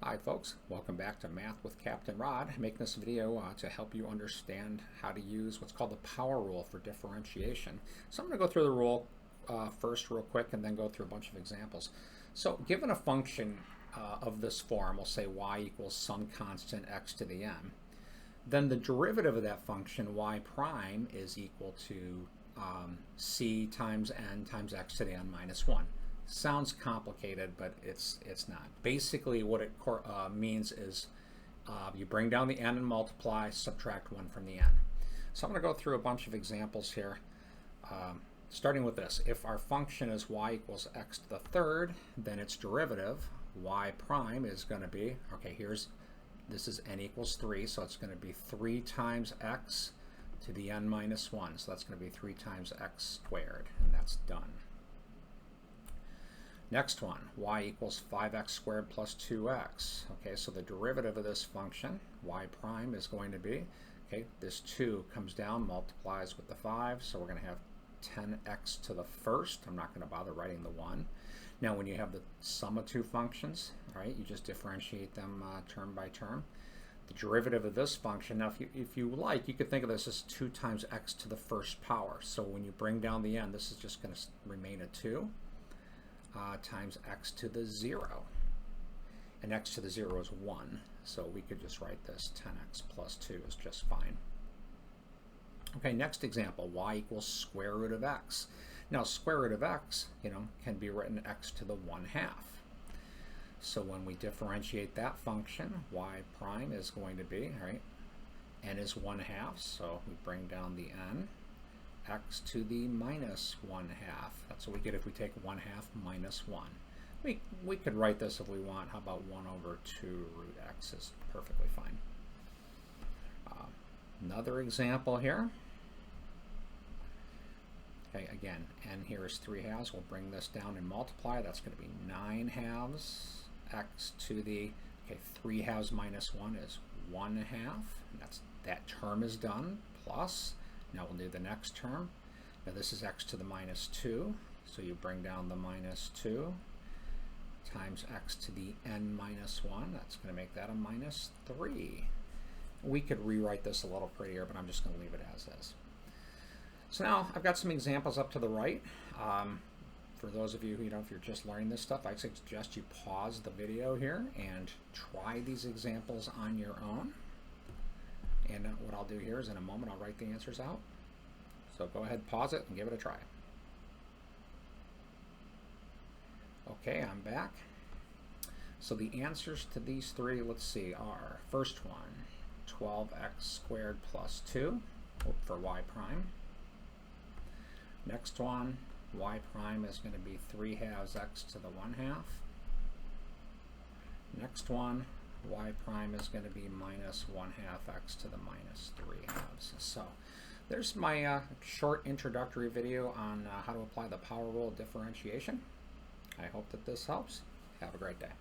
Hi folks, welcome back to Math with Captain Rod. I'm making this video to help you understand how to use what's called the power rule for differentiation. So I'm going to go through the rule first real quick and then go through a bunch of examples. So given a function of this form, we'll say y equals some constant x to the n, then the derivative of that function y prime is equal to c times n times x to the n minus 1. Sounds complicated, but it's not. Basically what it means is you bring down the n and multiply, subtract 1 from the n. So I'm going to go through a bunch of examples here, starting with this. If our function is y equals x to the third, then its derivative, y prime, is going to be, okay, this is n equals 3, so it's going to be 3 times x to the n minus 1. So that's going to be 3 times x squared, and that's done. Next one, y equals 5x squared plus 2x. Okay, so the derivative of this function, y prime, is going to be, okay, this 2 comes down, multiplies with the 5, so we're going to have 10x to the first. I'm not going to bother writing the 1. Now when you have the sum of two functions, right, you just differentiate them term by term. The derivative of this function, now if you like, you could think of this as 2 times x to the first power. So when you bring down the n, this is just going to remain a 2. Times x to the 0. And x to the 0 is 1. So we could just write this 10x plus 2 is just fine. Okay, next example, y equals square root of x. Now square root of x, can be written x to the 1/2. So when we differentiate that function, y prime is going to be, all right, n is 1/2, so we bring down the n. X to the minus 1/2. That's what we get if we take 1/2 minus 1. We could write this if we want. How about 1 over 2 root x is perfectly fine. Another example here. Okay, again, n here is 3/2. We'll bring this down and multiply. That's going to be 9/2 x to the, okay, 3/2 minus 1 is 1/2. And that term is done, plus. Now we'll do the next term. Now this is x to the minus 2, so you bring down the minus 2 times x to the n minus 1. That's going to make that a minus 3. We could rewrite this a little prettier, but I'm just going to leave it as is. So now I've got some examples up to the right. For those of you who, if you're just learning this stuff, I suggest you pause the video here and try these examples on your own. And what I'll do here is in a moment I'll write the answers out. So go ahead, pause it, and give it a try. Okay, I'm back. So the answers to these three, let's see, are first one, 12x squared plus 2 for y prime. Next one, y prime is going to be 3/2 x to the 1/2. Next one, y prime is going to be minus 1/2 x to the minus 3/2. So there's my short introductory video on how to apply the power rule of differentiation. I hope that this helps. Have a great day.